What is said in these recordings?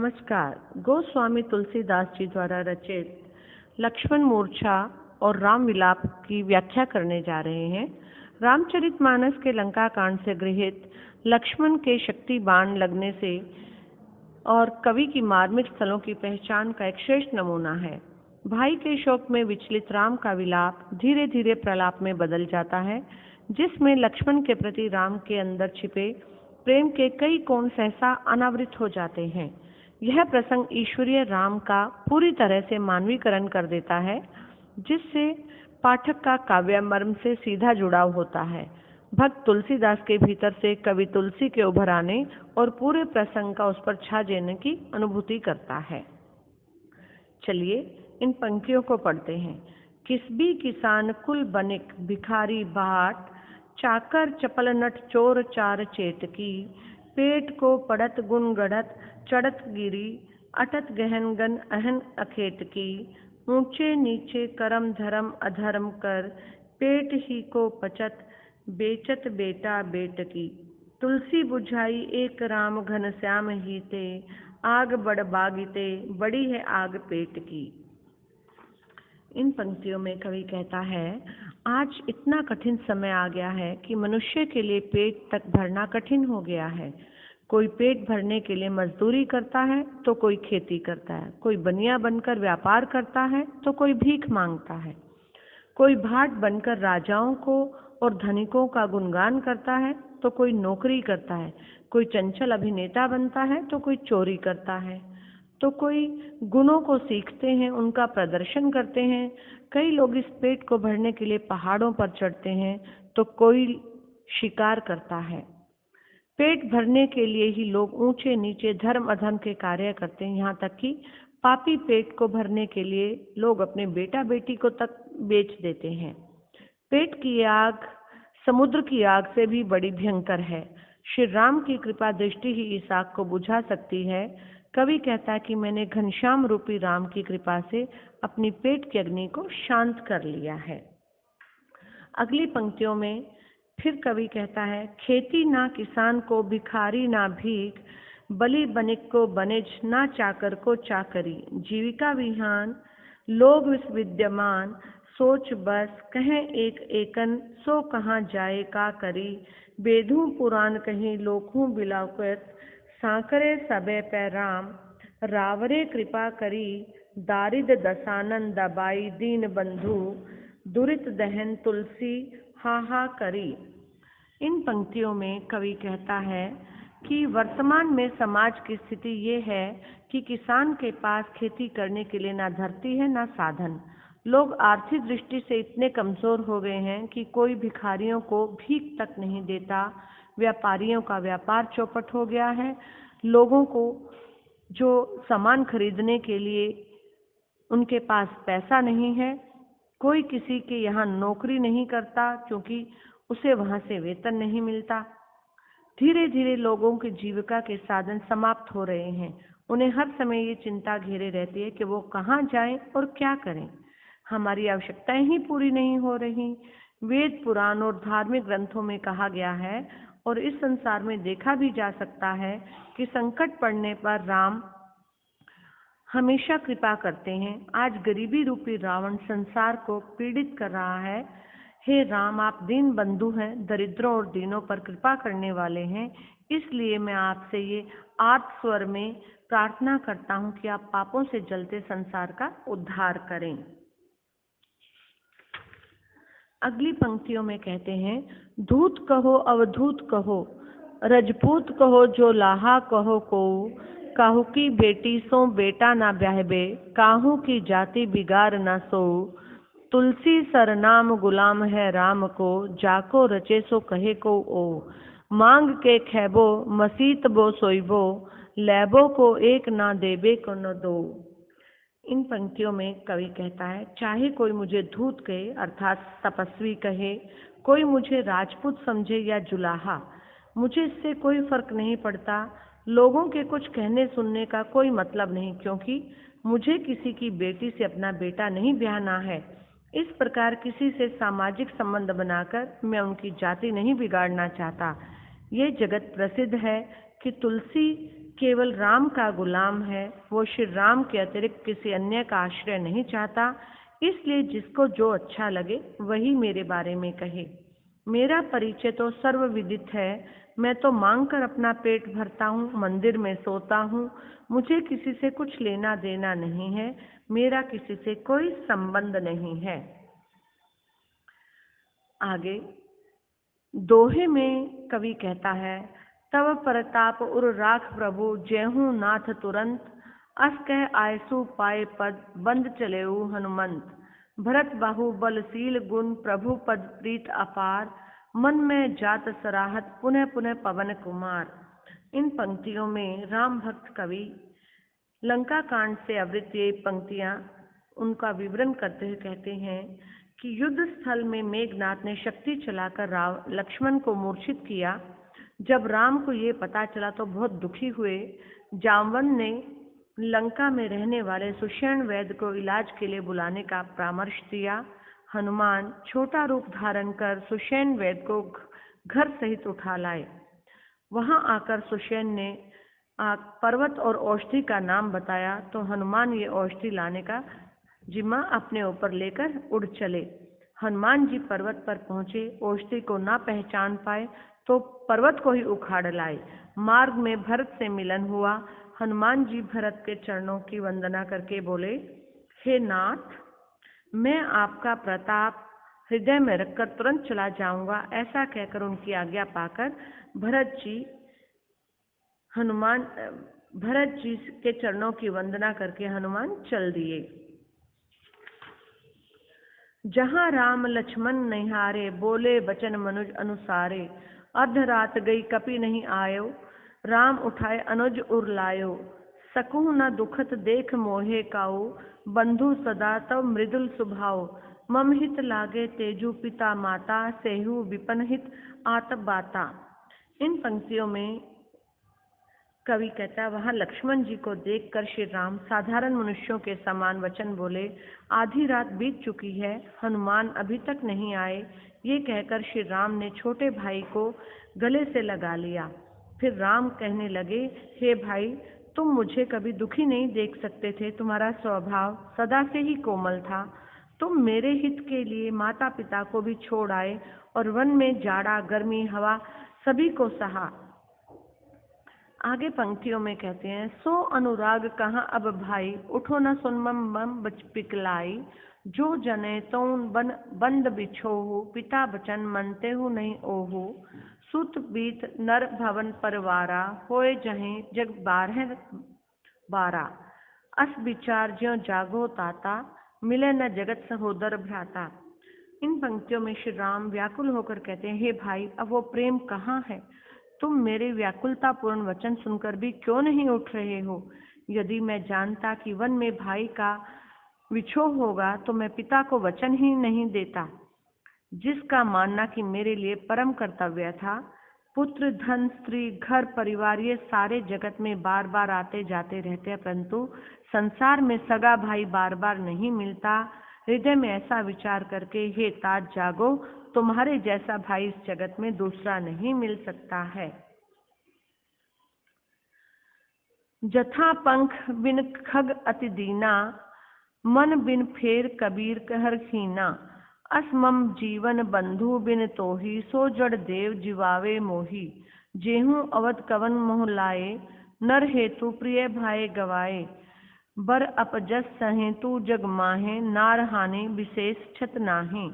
नमस्कार। गोस्वामी तुलसीदास जी द्वारा रचित लक्ष्मण मूर्छा और राम विलाप की व्याख्या करने जा रहे हैं। रामचरितमानस के लंका कांड से गृहीत लक्ष्मण के शक्ति बाण लगने से और कवि की मार्मिक स्थलों की पहचान का एक श्रेष्ठ नमूना है। भाई के शोक में विचलित राम का विलाप धीरे धीरे प्रलाप में बदल जाता है, जिसमें लक्ष्मण के प्रति राम के अंदर छिपे प्रेम के कई कोण सहसा अनावृत हो जाते हैं। यह प्रसंग ईश्वरीय राम का पूरी तरह से मानवीकरण कर देता है, जिससे पाठक का काव्य मर्म से सीधा जुड़ाव होता है। भक्त तुलसीदास के भीतर से कवि तुलसी के उभर आने और पूरे प्रसंग का उस पर छा जाने की अनुभूति करता है। चलिए इन पंक्तियों को पढ़ते हैं। किसबी किसान कुल बनिक भिखारी बाट, चाकर चपल नट चोर चार चेतकी, पेट को पड़त गुण गढ़त चढ़त गिरी, अटत गहन गन अहन अखेत की, ऊंचे नीचे करम धर्म अधर्म कर, पेट ही को पचत बेचत बेटा बेट की, तुलसी बुझाई एक राम घन श्याम ही ते, आग बड़ बागिते बड़ी है आग पेट की। इन पंक्तियों में कवि कहता है, आज इतना कठिन समय आ गया है कि मनुष्य के लिए पेट तक भरना कठिन हो गया है। कोई पेट भरने के लिए मजदूरी करता है तो कोई खेती करता है, कोई बनिया बनकर व्यापार करता है तो कोई भीख मांगता है, कोई भाट बनकर राजाओं को और धनिकों का गुणगान करता है तो कोई नौकरी करता है, कोई चंचल अभिनेता बनता है तो कोई चोरी करता है, तो कोई गुणों को सीखते हैं, उनका प्रदर्शन करते हैं। कई लोग इस पेट को भरने के लिए पहाड़ों पर चढ़ते हैं तो कोई शिकार करता है। पेट भरने के लिए ही लोग ऊंचे नीचे धर्म अधर्म के कार्य करते हैं, यहाँ तक कि पापी पेट को भरने के लिए लोग अपने बेटा बेटी को तक बेच देते हैं। पेट की आग समुद्र की आग से भी बड़ी भयंकर है। श्री राम की कृपा दृष्टि ही इस आग को बुझा सकती है। कवि कहता है कि मैंने घनश्याम रूपी राम की कृपा से अपनी पेट की अग्नि को शांत कर लिया है। अगली पंक्तियों में फिर कवि कहता है, खेती ना किसान को भिखारी ना भीख, बलि बनिक को बनिज ना चाकर को चाकरी, जीविका विहान लोग विद्यमान, सोच बस कहें एक एकन सो कहाँ जाए का करी, बेधू पुराण कहीं लोखूं बिलावत, सांकरे सबे पै राम रावरे कृपा करी, दारिद दसानन दबाई दीन बंधु, दुरित दहन तुलसी हाहा करी। इन पंक्तियों में कवि कहता है कि वर्तमान में समाज की स्थिति ये है कि किसान के पास खेती करने के लिए ना धरती है ना साधन। लोग आर्थिक दृष्टि से इतने कमजोर हो गए हैं कि कोई भिखारियों को भीख तक नहीं देता। व्यापारियों का व्यापार चौपट हो गया है। लोगों को जो सामान खरीदने के लिए उनके पास पैसा नहीं है। कोई किसी के यहाँ नौकरी नहीं करता क्योंकि उसे वहाँ से वेतन नहीं मिलता। धीरे धीरे लोगों की जीविका के साधन समाप्त हो रहे हैं। उन्हें हर समय ये चिंता घेरे रहती है कि वो कहाँ जाएं और क्या करें। हमारी आवश्यकताएं ही पूरी नहीं हो रही। वेद पुराण और धार्मिक ग्रंथों में कहा गया है और इस संसार में देखा भी जा सकता है कि संकट पड़ने पर राम हमेशा कृपा करते हैं। आज गरीबी रूपी रावण संसार को पीड़ित कर रहा है। हे राम, आप दीन बंधु हैं, दरिद्रों और दीनों पर कृपा करने वाले हैं। इसलिए मैं आपसे ये आर्त स्वर में प्रार्थना करता हूँ कि आप पापों से जलते संसार का उद्धार करें। अगली पंक्तियों में कहते हैं, धूत कहो अवधूत कहो, रजपूत कहो जो लाहा कहो को, काहू की बेटी सो बेटा ना ब्याहबे, काहू की जाति बिगाड़ ना सो, तुलसी सरनाम गुलाम है राम को, जाको रचे सो कहे को ओ, मांग के खैबो मसीत बो सोइबो, लैबो को एक ना देबे को न दो। इन पंक्तियों में कवि कहता है, चाहे कोई मुझे धूत कहे अर्थात तपस्वी कहे, कोई मुझे राजपूत समझे या जुलाहा, मुझे इससे कोई फर्क नहीं पड़ता। लोगों के कुछ कहने सुनने का कोई मतलब नहीं, क्योंकि मुझे किसी की बेटी से अपना बेटा नहीं ब्याहना है। इस प्रकार किसी से सामाजिक संबंध बनाकर मैं उनकी जाति नहीं बिगाड़ना चाहता। ये जगत प्रसिद्ध है कि तुलसी केवल राम का गुलाम है, वो श्री राम के अतिरिक्त किसी अन्य का आश्रय नहीं चाहता। इसलिए जिसको जो अच्छा लगे वही मेरे बारे में कहे। मेरा परिचय तो सर्वविदित है। मैं तो मांग कर अपना पेट भरता हूँ, मंदिर में सोता हूँ। मुझे किसी से कुछ लेना देना नहीं है, मेरा किसी से कोई संबंध नहीं है। आगे दोहे में कवि कहता है, तव प्रताप उर राख प्रभु, जेहू नाथ तुरंत, अस कह आयसु पाए पद, बंद चलेऊ हनुमंत। भरत बाहु बलशील गुण, प्रभु पद प्रीत अपार, मन में जात सराहत, पुनः पुनः पवन कुमार। इन पंक्तियों में राम भक्त कवि लंका कांड से आवृत ये पंक्तियां उनका विवरण करते हुए कहते हैं कि युद्ध स्थल में मेघनाथ ने शक्ति चलाकर लक्ष्मण को मूर्छित किया। जब राम को ये पता चला तो बहुत दुखी हुए। जामवंत ने लंका में रहने वाले सुषेण वैद्य को इलाज के लिए बुलाने का परामर्श दिया। हनुमान छोटा रूप धारण कर सुषेण वैद्य को घर सहित उठा लाए। वहां आकर सुषेण ने पर्वत और औषधि का नाम बताया तो हनुमान ये औषधि लाने का जिम्मा अपने ऊपर लेकर उड़ चले। हनुमान जी पर्वत पर पहुंचे, औषधि को ना पहचान पाए तो पर्वत को ही उखाड़ लाए। मार्ग में भरत से मिलन हुआ। हनुमान जी भरत के चरणों की वंदना करके बोले, हे नाथ, मैं आपका प्रताप हृदय में रखकर तुरंत चला जाऊंगा। ऐसा कहकर उनकी आज्ञा पाकर भरत जी के चरणों की वंदना करके हनुमान चल दिए। जहाँ राम लक्ष्मण निहारे, बोले बचन मनुज अनुसारे, अर्धरात गई कपि नहीं आयो, राम उठाए अनुज उर लायो, सकूँ न दुखत देख मोहे काऊ, बंधु सदा तव मृदुल सुभाव, मम हित लागे तेजु पिता माता, सेहु विपन हित आत बाता। इन पंक्तियों में कवि कहता है, वहां लक्ष्मण जी को देखकर श्री राम साधारण मनुष्यों के समान वचन बोले। आधी रात बीत चुकी है, हनुमान अभी तक नहीं आए। ये कहकर श्री राम ने छोटे भाई को गले से लगा लिया। फिर राम कहने लगे, हे भाई, तुम मुझे कभी दुखी नहीं देख सकते थे। तुम्हारा स्वभाव सदा से ही कोमल था। तुम मेरे हित के लिए माता पिता को भी छोड़ आए और वन में जाड़ा गर्मी हवा सभी को सहा। आगे पंक्तियों में कहते हैं, सो अनुराग कहाँ अब भाई, उठो न सुन मम बच पिकलाई, जो जने तौन बंद बिछोहु, पिता बचन मनते हु नहीं ओहु, सुत बीत नर भवन परवारा, होए जहें जग बारह, अस विचार ज्यों जागो ताता, मिले न जगत सहोदर भ्राता। इन पंक्तियों में श्री राम व्याकुल होकर कहते हैं, हे भाई, अब वो प्रेम कहाँ है? तुम मेरे व्याकुलता पूर्ण वचन सुनकर भी क्यों नहीं उठ रहे हो? यदि मैं जानता कि वन में भाई का विछोह होगा तो मैं पिता को वचन ही नहीं देता, जिसका मानना कि मेरे लिए परम कर्तव्य था। पुत्र, धन, स्त्री, घर परिवार ये सारे जगत में बार बार आते जाते रहते हैं, परंतु संसार में सगा भाई बार बार नहीं मिलता। हृदय में ऐसा विचार करके हे तात जागो, तुम्हारे जैसा भाई इस जगत में दूसरा नहीं मिल सकता है। जथा पंख बिन खग अति दीना, मन बिन फेर कबीर कहर खीना, अस मम जीवन बंधु बिन तोही, सो जड़ देव जीवावे मोही, जेहू अवध कवन मोह लाए, नर हेतु प्रिय भाई गवाए, बर अपजस सहेतु जग माहे, नार हानि विशेष छत नाहे।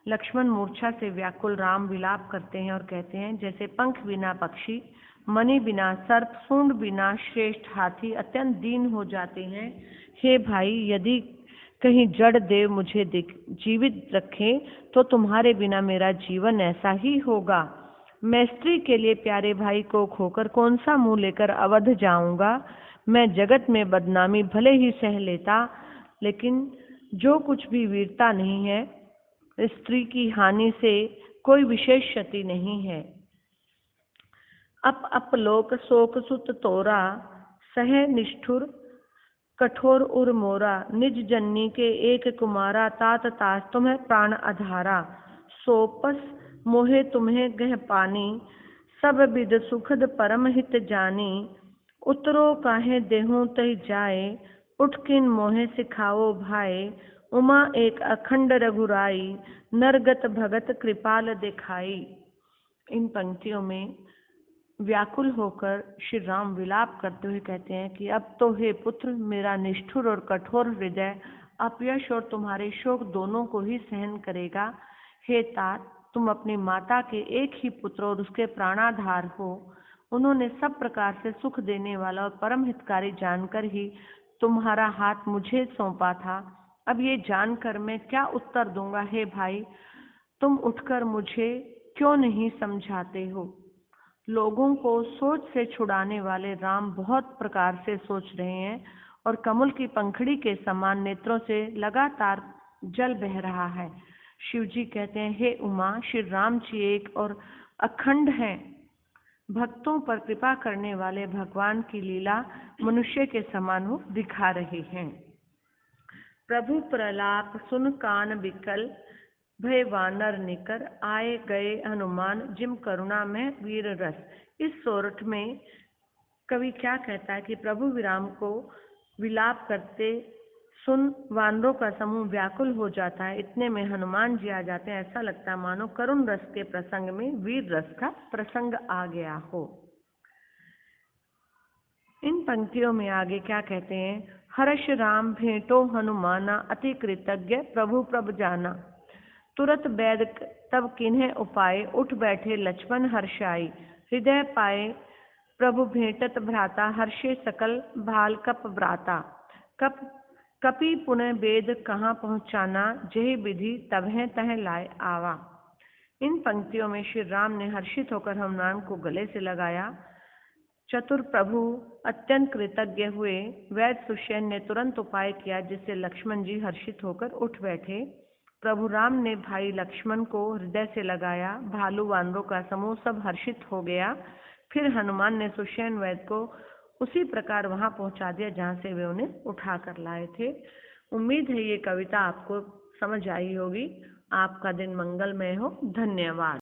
लक्ष्मण मूर्छा से व्याकुल राम विलाप करते हैं और कहते हैं, जैसे पंख बिना पक्षी, मणि बिना सर्प, सूंड बिना श्रेष्ठ हाथी अत्यंत दीन हो जाते हैं। हे भाई, यदि कहीं जड़ देव मुझे जीवित रखे तो तुम्हारे बिना मेरा जीवन ऐसा ही होगा। मैं स्त्री के लिए प्यारे भाई को खोकर कौन सा मुंह लेकर अवध जाऊंगा। मैं जगत में बदनामी भले ही सह लेता, लेकिन जो कुछ भी वीरता नहीं है, स्त्री की हानि से कोई विशेष क्षति नहीं है। अपलोक शोक सुत तोरा, सह निष्ठुर कठोर उर मोरा, निज जननी के एक कुमारा, तात तास तुम्हें प्राण आधारा, सोपस मोहे तुम्हें गह पानी, सब विद सुखद परम हित जानी, उतरो काहे देहूं तई जाए, उठ किन मोहे सिखाओ भाई। उमा एक अखंड रघुराई, नरगत भगत कृपाल दिखाई। इन पंक्तियों में व्याकुल होकर श्री राम विलाप करते हुए कहते हैं कि अब तो हे पुत्र, मेरा निष्ठुर और कठोर हृदय अपयश और तुम्हारे शोक दोनों को ही सहन करेगा। हे तात, तुम अपनी माता के एक ही पुत्र और उसके प्राणाधार हो। उन्होंने सब प्रकार से सुख देने वाला और परम हितकारी जानकर ही तुम्हारा हाथ मुझे सौंपा था। अब ये जानकर मैं क्या उत्तर दूंगा। हे भाई, तुम उठकर मुझे क्यों नहीं समझाते हो। लोगों को सोच से छुड़ाने वाले राम बहुत प्रकार से सोच रहे हैं और कमल की पंखड़ी के समान नेत्रों से लगातार जल बह रहा है। शिव जी कहते हैं, हे उमा, श्री राम जी एक और अखंड हैं। भक्तों पर कृपा करने वाले भगवान की लीला मनुष्य के समान वो दिखा रहे हैं। प्रभु प्रलाप सुन कान बिकल, भय वानर निकर, आए गए हनुमान जिम करुणा में वीर रस। इस सोरठ में कवि क्या कहता है कि प्रभु विराम को विलाप करते सुन वानरों का समूह व्याकुल हो जाता है। इतने में हनुमान जी आ जाते हैं। ऐसा लगता है मानो करुण रस के प्रसंग में वीर रस का प्रसंग आ गया हो। इन पंक्तियों में आगे क्या कहते हैं, हर्ष राम भेंटो हनुमाना, अति कृतज्ञ प्रभु प्रभ जाना। तुरत बैद तब किन्हें उपाय, उठ बैठे लक्ष्मण हर्षाई। हृदय पाए प्रभु भेंटत भ्राता, हर्षे सकल भाल कप व्राता। कपि पुनः वेद कहाँ पहुँचाना, जही विधि तबह तह लाए आवा। इन पंक्तियों में श्री राम ने हर्षित होकर हनुमान को गले से लगाया। चतुर प्रभु अत्यंत कृतज्ञ हुए। वैद सुषेण ने तुरंत उपाय किया, जिससे लक्ष्मण जी हर्षित होकर उठ बैठे। प्रभु राम ने भाई लक्ष्मण को हृदय से लगाया। भालू वानरों का समूह सब हर्षित हो गया। फिर हनुमान ने सुषेण वैद को उसी प्रकार वहां पहुंचा दिया जहां से वे उन्हें उठा कर लाए थे। उम्मीद है ये कविता आपको समझ आई होगी। आपका दिन मंगलमय हो। धन्यवाद।